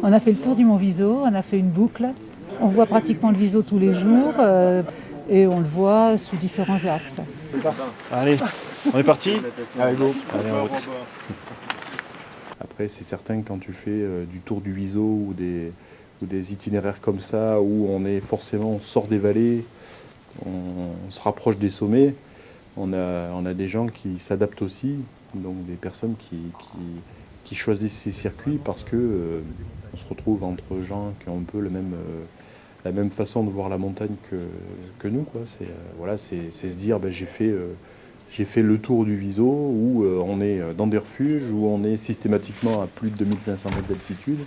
On a fait le tour du Mont Viso, on a fait une boucle. On voit pratiquement le Viso tous les jours et on le voit sous différents axes. Allez, on est parti ? Allez, go. Allez, en route. Après, c'est certain que quand tu fais du tour du Viso ou des itinéraires comme ça, où on sort des vallées, on se rapproche des sommets, on a des gens qui s'adaptent aussi, donc des personnes qui choisissent ces circuits parce que on se retrouve entre gens qui ont un peu la même façon de voir la montagne que nous, quoi. C'est se dire, j'ai fait le tour du Viso où on est dans des refuges, où on est systématiquement à plus de 2500 mètres d'altitude,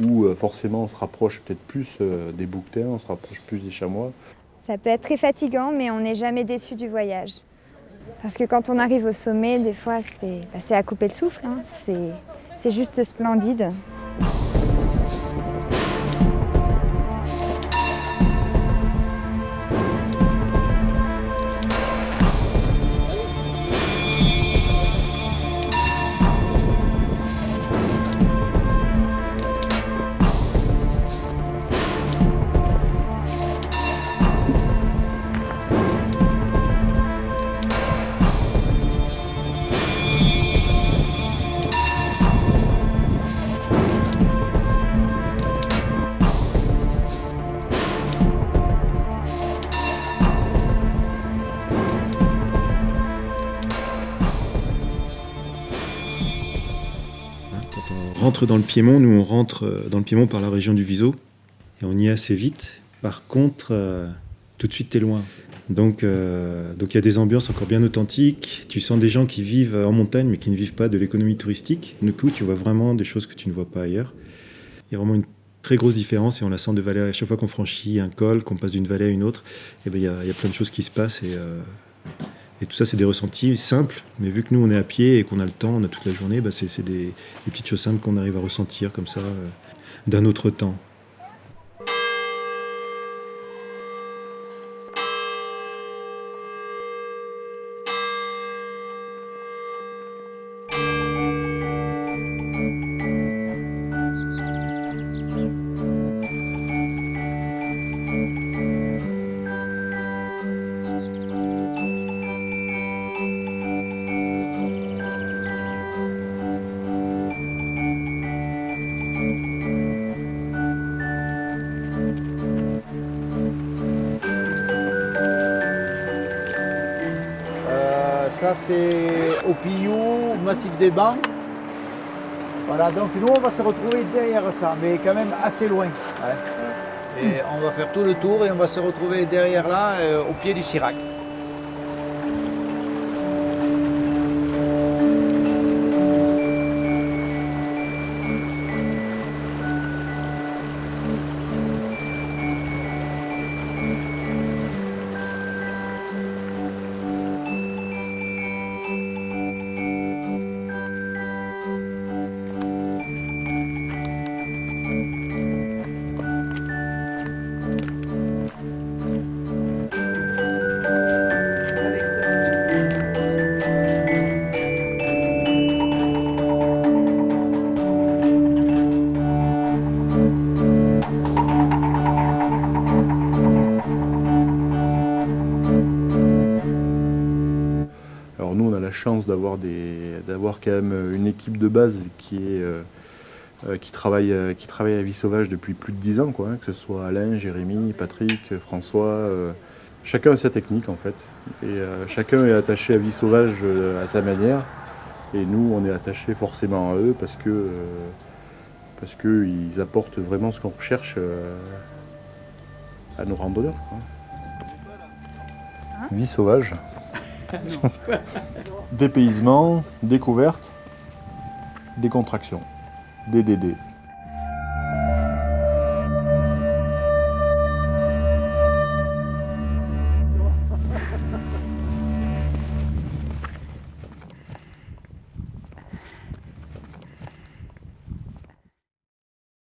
où forcément on se rapproche peut-être plus des bouquetins, on se rapproche plus des chamois. Ça peut être très fatigant, mais on n'est jamais déçu du voyage. Parce que quand on arrive au sommet, des fois, c'est à couper le souffle, hein. C'est juste splendide. Quand on rentre dans le Piémont, nous on rentre dans le Piémont par la région du Viso et on y est assez vite. Par contre, tout de suite t'es loin. Donc il y a des ambiances encore bien authentiques. Tu sens des gens qui vivent en montagne mais qui ne vivent pas de l'économie touristique. Du coup, tu vois vraiment des choses que tu ne vois pas ailleurs. Il y a vraiment une très grosse différence et on la sent de vallée à chaque fois qu'on franchit un col, qu'on passe d'une vallée à une autre. Et il y a plein de choses qui se passent et tout ça, c'est des ressentis simples, mais vu que nous, on est à pied et qu'on a le temps, on a toute la journée, c'est des petites choses simples qu'on arrive à ressentir comme ça, d'un autre temps. Ça c'est au Pillou, massif des Bancs. Voilà, donc nous on va se retrouver derrière ça, mais quand même assez loin. Ouais. Et on va faire tout le tour et on va se retrouver derrière là, au pied du Sirac. Alors nous, on a la chance d'avoir quand même une équipe de base qui travaille à Vie Sauvage depuis plus de 10 ans, quoi, hein, que ce soit Alain, Jérémy, Patrick, François. Chacun a sa technique en fait. Et chacun est attaché à Vie Sauvage à sa manière. Et nous, on est attachés forcément à eux parce qu'ils apportent vraiment ce qu'on recherche à nos randonneurs, quoi. Vie sauvage. Dépaysement, découverte, décontraction, DDD.